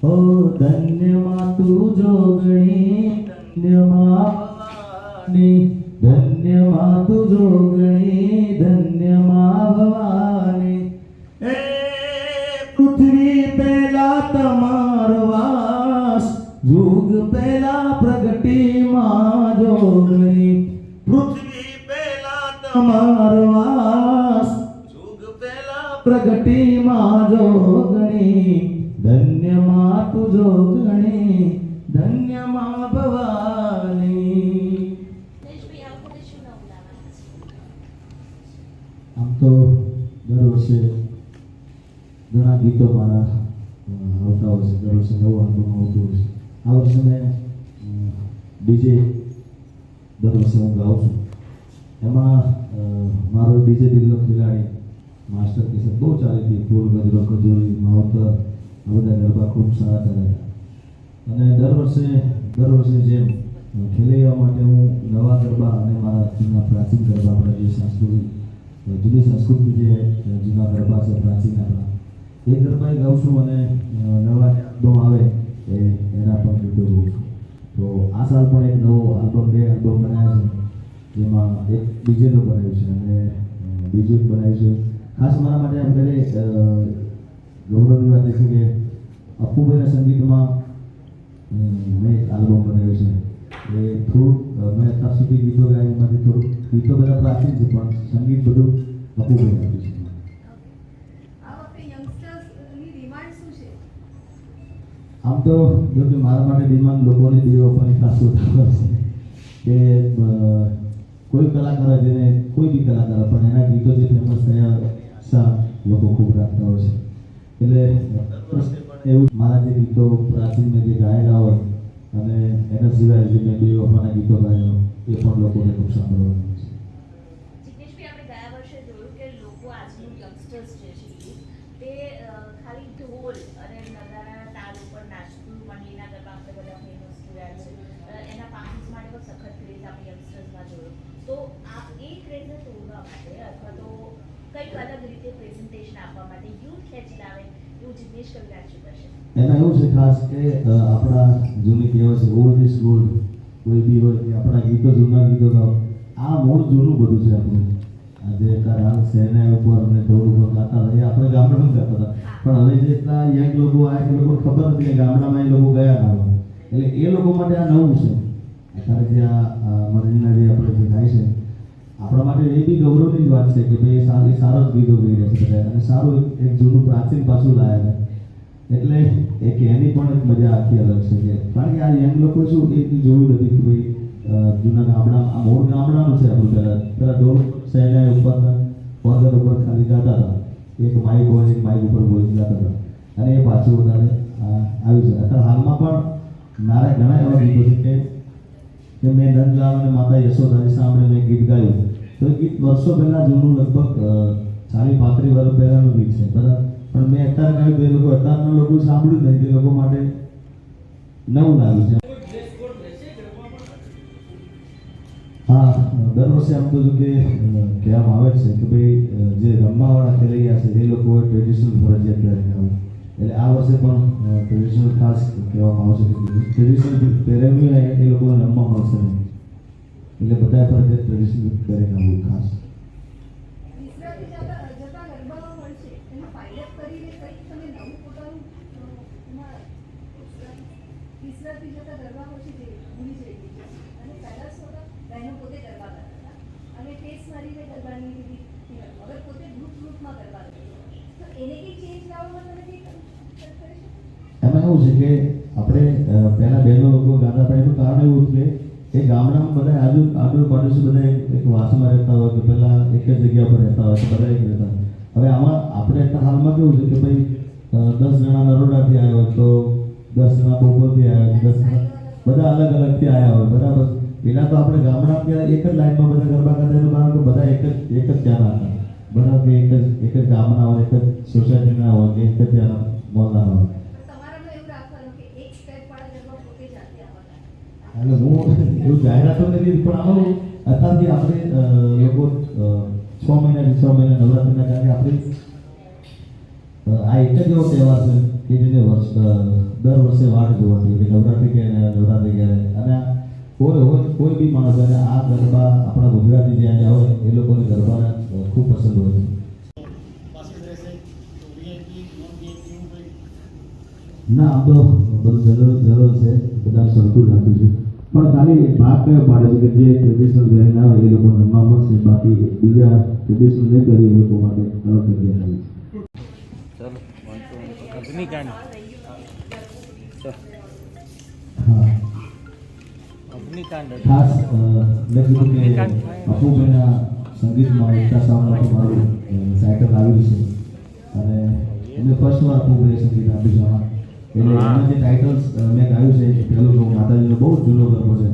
ઓ ધન્યમાં તું જોગણી, ધન્યમાં ભવાની, ધન્યમાં તું જોગણી, ધન્યમાં ભવાની. એ પૃથ્વી પહેલા તમારો વાસ, યુગ પહેલા પ્રગટી માં જોગણી. પૃથ્વી પહેલા તમારો વાસ, યુગ પહેલા પ્રગટી માં જોગણી. ધન્યમાં તું જોગણી, ધન્યમાં ભવાની. આમ તો દર વર્ષે ઘણા ગીતો મારા આવતા હોય છે, દર વર્ષે નવું આલ્બમ આવતું હોય છે. આ વર્ષે મેં ડીજે દર વર્ષે હું ગાઉં છું. એમાં મારો ડીજે દિલનો ખેલાડી માસ્ટર કિશોર બહુ ચાલી હતી. ફૂલ ગજરો ખજૂરી માવતર આ બધા ગરબા ખૂબ સારા ચાલ્યા હતા. અને દર વર્ષે જેમ ખેલૈયા માટે હું નવા ગરબા અને મારા જૂના પ્રાચીન ગરબા આપણા જે જૂની સંસ્કૃતિ જે જૂના ગરબા છે પ્રાચીન આપણા એ ગરબા ગાઉં છું. અને નવા આલ્બમ આવે એના પણ ગીતો ગાઉં છું. તો આ સાલ પણ એક નવો આલ્બમ, 2 આલ્બમ બનાવ્યા છે, જેમાં એક ડીજેનું બનાવ્યું છે અને બીજું એક બનાવ્યું છે ખાસ મારા માટે. આમ પહેલે ગૌરવની વાત એ છે કે અપુભાઈના સંગીતમાં મેં એક આલ્બમ બનાવ્યું છે. એ થોડુંક મેં અત્યાર સુધી ગીતો ગાયા એમાંથી થોડુંક ગીતો બધા પ્રાચીન છે પણ સંગીત બધું અપુભાઈ આપ્યું છે. આમ તો જો કે મારા માટે ડિમાન્ડ લોકોની દેવ આપવાની ખાસ હોતા છે કે કોઈ કલાકાર જેને કોઈ બી કલાકાર પણ એના ગીતો જે ફેમસ થયા લોકો ખૂબ રાખતા હોય છે. એટલે એવું મારા જે ગીતો પ્રાચીન મેં જે ગાયેલા હોય અને એના સિવાય જે મેં દેવ આપવાના ગીતો ગાયા એ પણ લોકોને ખૂબ સાંભળવાનું છે. જિગ્નેશભાઈ, આપણે ગયા વર્ષે જોયું કે લોકો આજનું યંગસ્ટર્સ જે છે તે ખાલી ઢોલ અને નગારાના તાલ ઉપર નાચતું મંડળીના ગરબા આપણે બધા ફેમસ જોયા છે. એના પાર્ટીસ માટે પણ સખત ક્રેઝ આપણે યંગસ્ટર્સમાં જોયો. તો આ એ ક્રેઝને તોડવા માટે અથવા તો કંઈક અલગ રીતે પ્રેઝન્ટેશન આપવા માટે યુથ ખેંચી લાવે એવું જિગ્નેશ કવિરાજ શું કરશે? એમાં એવું છે ખાસ કે આપણા જૂની કહેવત છે ઓલ્ડ ઇઝ ગોલ્ડ. કોઈ બી હોય કે આપણા ગીતો જૂના ગીતો ગાઓ, આ મૂળ જૂનું બધું છે આપણું. આજે હાલ શહેરના ઉપર અને ઢોલ ઉપર ગાતા હતા એ આપણે ગામડામાં ગાતા હતા. પણ હવે જેટલા યંગ લોકો આવ્યા એ લોકોને ખબર નથી કે ગામડામાં એ લોકો ગયા ના હોય. એટલે એ લોકો માટે આ નવું છે. અત્યારે જે આ મંડળીના જે આપણે જે થાય છે આપણા માટે એ બી ગૌરવની જ વાત છે કે ભાઈ સારો જ ગીતો ગઈ રહ્યા છે બધા અને સારું એક જૂનું પ્રાચીન પાછું લાયા છે. એટલે એક એની પણ એક મજા આખી અલગ છે કે કારણ કે આ યંગ લોકો શું એ જોયું નથી કે ભાઈ જૂના ગામડા આ મૂળ ગામડાનું છે આપણું. પહેલાં ઢોલ શહેરના ઉપર પગર ઉપર ખાલી ગાતા હતા. એક માઇક હોય એક માઇક ઉપર બોલી ગાતા હતા અને એ પાછું વધારે આવ્યું છે. અત્યારે હાલમાં પણ મારા ઘણા એવા ગીતો છે કે મેં નંદલાલ અને માતા યશોદાની સામે મેં ગીત ગાયું. તો એ ગીત વર્ષો પહેલાં જૂનું લગભગ 40-35 વર્ષ પહેલાંનું ગીત છે બરાબર. પણ મેં અત્યારે ગાયું તો એ લોકો અત્યારના લોકો સાંભળ્યું નહીં. એ લોકો માટે નવું લાગ્યું છે. હા, દર વર્ષે આમ તો જો કે કહેવામાં આવે છે કે ભાઈ જે રમવાવાળા ખેલૈયા છે એ લોકો ટ્રેડિશનલ ફરજિયાત પહેરીને આવે. એટલે આ વર્ષે પણ ટ્રેડિશનલ ખાસ કહેવામાં આવશે કે ટ્રેડિશનલ પહેરેલું એ લોકોને રમવા મળશે નહીં. એટલે બધા ફરજિયાત ટ્રેડિશનલ પહેરીને આવવું ખાસ. એમાં એવું છે કે આપણે પહેલાં બહેનો લોકો ગાતા પણ એનું કારણ એવું છે કે ગામડામાં બધા આજુ પાડોશી બધા એક વાસમાં રહેતા હોય કે પહેલાં એક જ જગ્યા પર રહેતા હોય તો બધા એક રહેતા. હવે આમાં આપણે હાલમાં કેવું છે કે ભાઈ 10 જણા નરોડાથી આવ્યા હોય તો 10 જણા બોપલથી આવ્યા હોય, 10 જણા બધા અલગ અલગથી આવ્યા હોય બરાબર. પેલા તો આપણે ગામડા ત્યાં એક જ લાઈનમાં બધા ગરબા કરતા એનું કારણ કે બધા એક જ ત્યાંના હતા બરાબર. કે એક જ ગામના હોય, એક જ સોસાયટીના હોય કે એક જ ત્યાંના મોહલ્લાના હોય. એટલે હું એવું જાહેરાતો નથી પણ આમાં અત્યારથી આપણે લોકો 6 મહિના નવરાત્રિના કારણ કે આપણે આ એક જ એવો તહેવાર છે કે જેને દર વર્ષે વાટ જોવાતી કે નવરાત્રિ ક્યારે અને કોઈ બી માણસ અને આ ગરબા આપણા ગુજરાતી જે અહીંયા હોય એ લોકોને ગરબા ખૂબ પસંદ હોય છે. ના આમ તો બધું જરૂર છે, બધા સરખું રાખ્યું છે, પણ ખાલી ભાગ કયો પાડે છે કે જે ટ્રેડિશનલ વેર આવે એ લોકો રમવા મળશે, બાકી બીજા ટ્રેડિશનલ નહીં કર્યું એ લોકો માટે અલગ જગ્યા આવી છે. હા ખાસ મેં કીધું કે અપુભાઈના સંગીતમાં એકતા સાઉન્ડમાં મારું ટાઇટલ આવ્યું છે અને એમને ફર્સ્ટ વાર અપુભાઈએ સંગીત આપ્યું છે આમાં. એટલે એમાં જે ટાઇટલ્સ મેં ગાયું છે એ પહેલું માતાજીનો બહુ જૂનો ગરબો છે